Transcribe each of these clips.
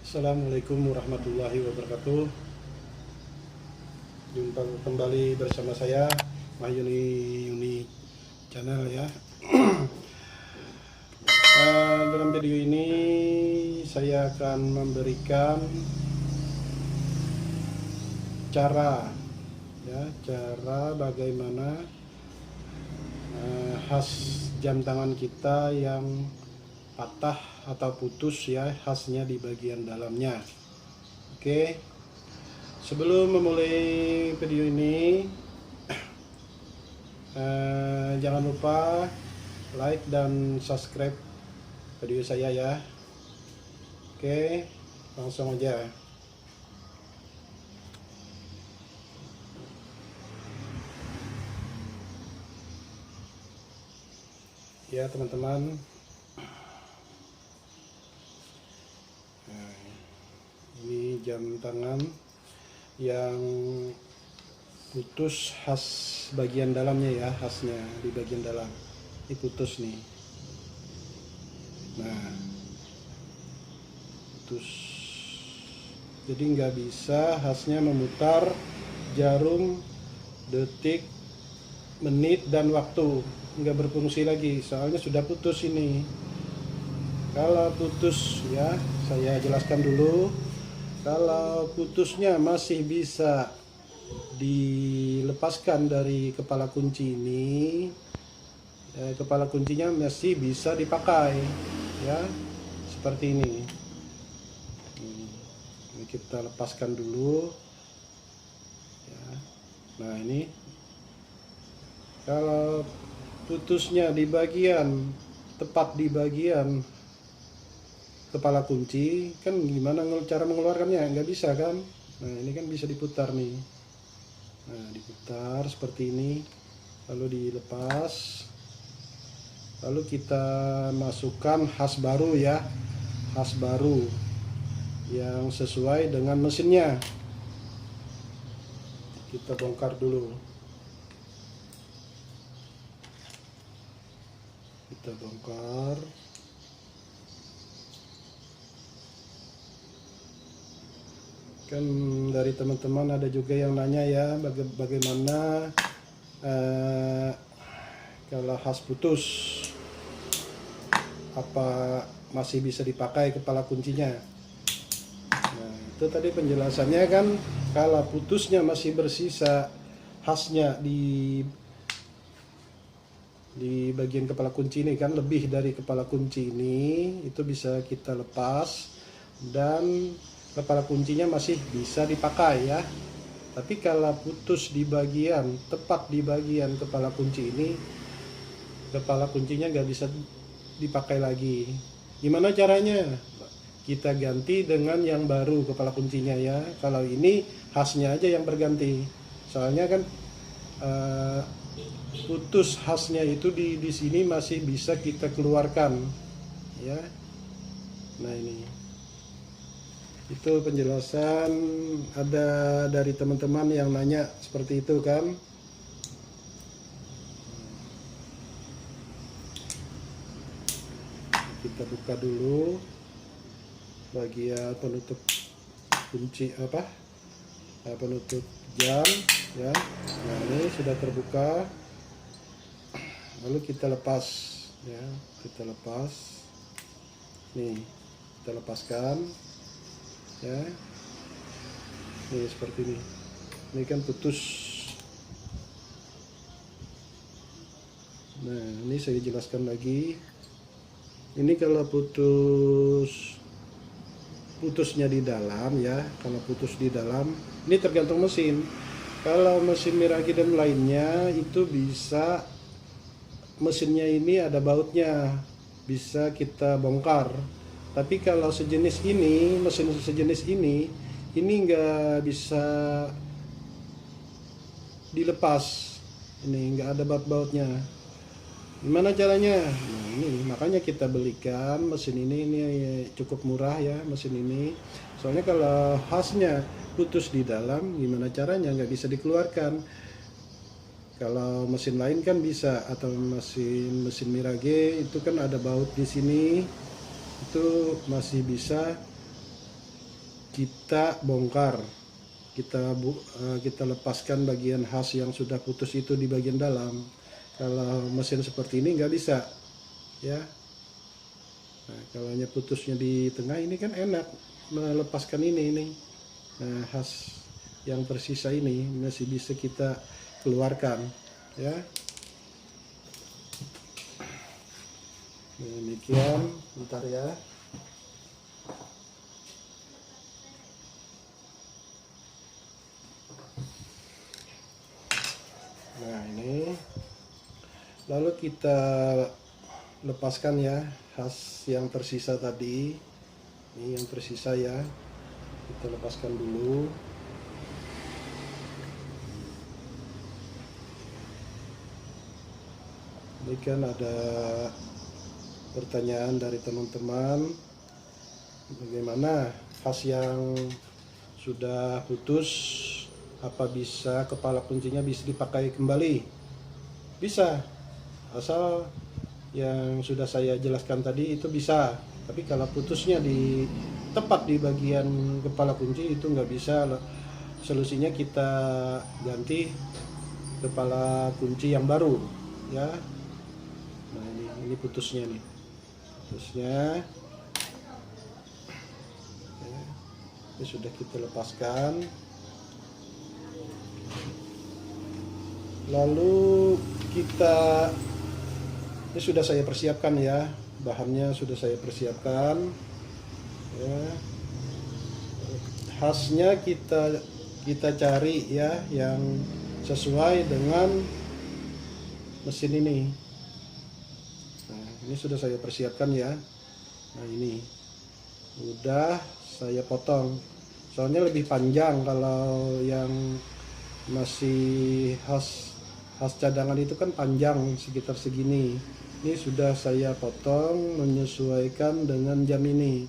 Assalamualaikum warahmatullahi wabarakatuh. Jumpa kembali bersama saya Mahyuni Yuni Channel ya. Dalam video ini saya akan memberikan cara bagaimana khas jam tangan kita yang patah atau putus ya, khasnya di bagian dalamnya. Oke, sebelum memulai video ini jangan lupa like dan subscribe video saya ya. Oke, langsung aja. Ya teman-teman, ini jam tangan yang putus khas bagian dalamnya ya, khasnya di bagian dalam ini putus nih. Nah, putus, jadi nggak bisa khasnya memutar jarum, detik, menit dan waktu, nggak berfungsi lagi soalnya sudah putus ini. Kalau putus ya, saya jelaskan dulu. Kalau putusnya masih bisa dilepaskan dari kepala kunci ini, kepala kuncinya masih bisa dipakai ya, seperti ini. Ini kita lepaskan dulu ya. Nah ini kalau putusnya di bagian, tepat di bagian kepala kunci, kan gimana cara mengeluarkannya? Nggak bisa kan? Nah ini kan bisa diputar nih. Nah diputar seperti ini, lalu dilepas, lalu kita masukkan khas baru ya, khas baru yang sesuai dengan mesinnya. Kita bongkar dulu. Kita bongkar. Kan dari teman-teman ada juga yang nanya ya, bagaimana kalau khas putus, apa masih bisa dipakai kepala kuncinya? Nah itu tadi penjelasannya kan, kalau putusnya masih bersisa khasnya di bagian kepala kunci ini kan, lebih dari kepala kunci ini, itu bisa kita lepas dan kepala kuncinya masih bisa dipakai ya. Tapi kalau putus di bagian, tepat di bagian kepala kunci ini, kepala kuncinya nggak bisa dipakai lagi. Gimana caranya? Kita ganti dengan yang baru kepala kuncinya ya. Kalau ini khasnya aja yang berganti. Soalnya kan putus khasnya itu di sini masih bisa kita keluarkan ya. Nah ini, itu penjelasan ada dari teman-teman yang nanya seperti itu kan. Kita buka dulu bagian penutup kunci penutup jam ya. Nah ini sudah terbuka, lalu kita lepas ya, kita lepas nih, kita lepaskan ya. Ini seperti ini kan putus. Nah ini saya jelaskan lagi. Ini kalau putusnya di dalam ya, kalau putus di dalam ini tergantung mesin. Kalau mesin Miragi dan lainnya itu bisa, mesinnya ini ada bautnya, bisa kita bongkar. Tapi kalau sejenis ini, mesin sejenis ini nggak bisa dilepas. Ini nggak ada baut-bautnya. Gimana caranya? Nah ini makanya kita belikan mesin ini cukup murah ya, mesin ini. Soalnya kalau khasnya putus di dalam, gimana caranya? Nggak bisa dikeluarkan. Kalau mesin lain kan bisa, atau mesin Mirage itu kan ada baut di sini, itu masih bisa kita bongkar, kita lepaskan bagian has yang sudah putus itu di bagian dalam. Kalau mesin seperti ini nggak bisa ya. Nah, kalau hanya putusnya di tengah ini kan enak melepaskan ini. Nah, has yang tersisa ini masih bisa kita keluarkan ya. Demikian, bentar ya. Nah, ini lalu kita lepaskan ya has yang tersisa tadi. Ini yang tersisa ya, kita lepaskan dulu. Ini kan ada pertanyaan dari teman-teman, bagaimana has yang sudah putus, apa bisa kepala kuncinya bisa dipakai kembali? Bisa, asal yang sudah saya jelaskan tadi itu bisa. Tapi kalau putusnya tepat di bagian kepala kunci itu nggak bisa. Solusinya kita ganti kepala kunci yang baru ya. Nah, ini putusnya nih. Putusnya ya, ini sudah kita lepaskan. Lalu ini sudah saya persiapkan ya, bahannya sudah saya persiapkan ya. Hasnya kita cari ya yang sesuai dengan mesin ini. Nah, ini sudah saya persiapkan ya. Nah, ini udah saya potong, soalnya lebih panjang kalau yang masih khas cadangan itu kan panjang sekitar segini. Ini sudah saya potong menyesuaikan dengan jam ini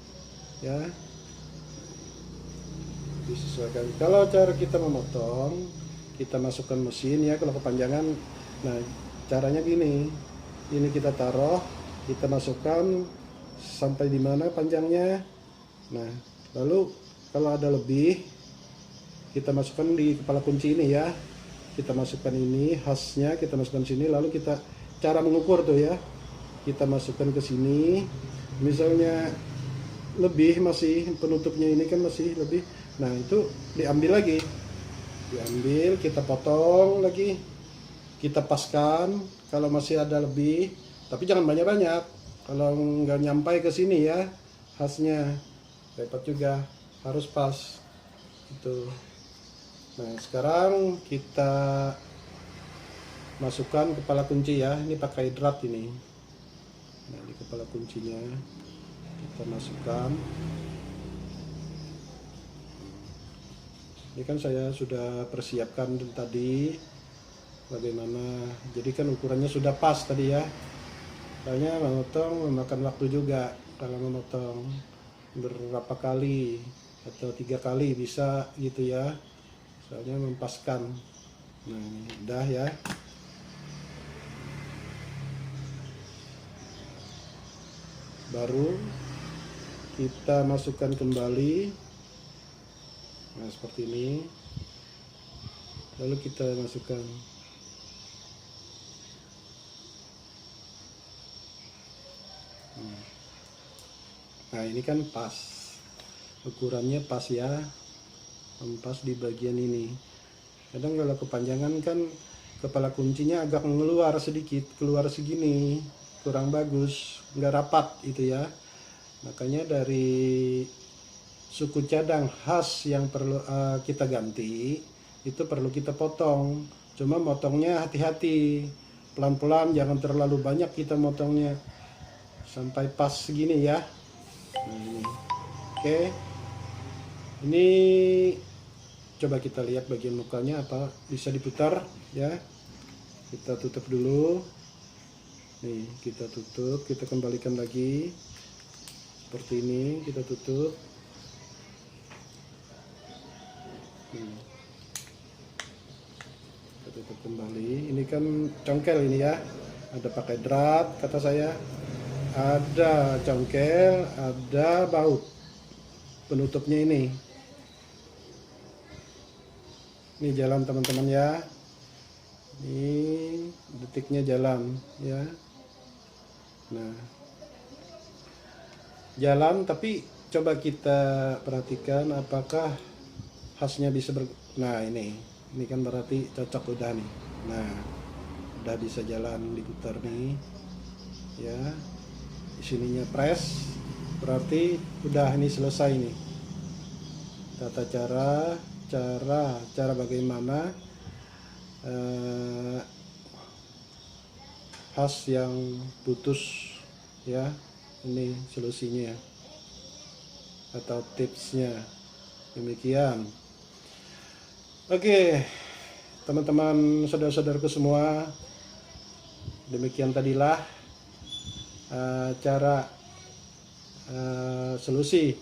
ya, disesuaikan. Kalau cara kita memotong, kita masukkan mesin ya. Kalau kepanjangan, nah caranya gini, ini kita taruh, kita masukkan sampai di mana panjangnya. Nah, lalu kalau ada lebih, kita masukkan di kepala kunci ini ya. Kita masukkan ini khasnya, kita masukkan sini, lalu kita cara mengukur tuh ya. Kita masukkan ke sini. Misalnya lebih, masih penutupnya ini kan masih lebih. Nah, itu diambil lagi. Diambil, kita potong lagi. Kita paskan kalau masih ada lebih, tapi jangan banyak-banyak. Kalau nggak nyampai ke sini ya khasnya, repot juga, harus pas itu. Nah, sekarang kita masukkan kepala kunci ya. Ini pakai drat ini. Nah, di kepala kuncinya kita masukkan. Ini kan saya sudah persiapkan tadi bagaimana. Jadi kan ukurannya sudah pas tadi ya. Soalnya memotong memakan waktu juga. Kalau memotong berapa kali atau 3 kali bisa gitu ya. Soalnya mempaskan. Nah, ini udah ya. Baru kita masukkan kembali. Nah, seperti ini. Lalu kita masukkan. Nah, ini kan pas. Ukurannya pas ya. Pas di bagian ini. Kadang kalau kepanjangan kan kepala kuncinya agak mengeluar sedikit, keluar segini, kurang bagus, nggak rapat itu ya. Makanya dari suku cadang khas yang perlu kita ganti, itu perlu kita potong. Cuma motongnya hati-hati, pelan-pelan, jangan terlalu banyak kita motongnya, sampai pas segini ya. Nah, ini. Oke, ini coba kita lihat bagian mukanya apa bisa diputar ya. Kita tutup dulu. Nih, kita tutup, kita kembalikan lagi seperti ini, kita tutup. Kita tutup kembali. Ini kan congkel ini ya, ada pakai drat kata saya, ada congkel, ada baut penutupnya ini. Ini jalan teman-teman ya. Ini detiknya jalan ya. Nah, jalan, tapi coba kita perhatikan apakah hasnya bisa nah ini kan berarti cocok udah nih. Nah, udah bisa jalan, diputar nih ya. Di sininya press, berarti udah ini selesai nih. Tata cara bagaimana has yang putus ya. Ini solusinya atau tipsnya, demikian. Oke teman-teman, saudara-saudaraku semua, demikian tadilah cara solusi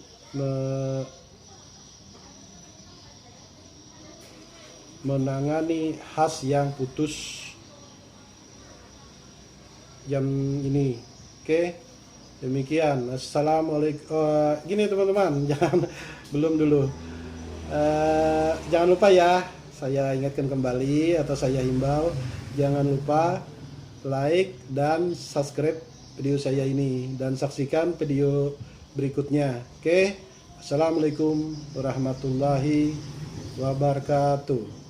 menangani has yang putus jam ini. Oke, demikian. Assalamualaikum. Gini teman-teman, belum dulu. Jangan lupa ya, saya ingatkan kembali atau saya himbau, jangan lupa like dan subscribe video saya ini dan saksikan video berikutnya. Oke, assalamualaikum warahmatullahi wabarakatuh.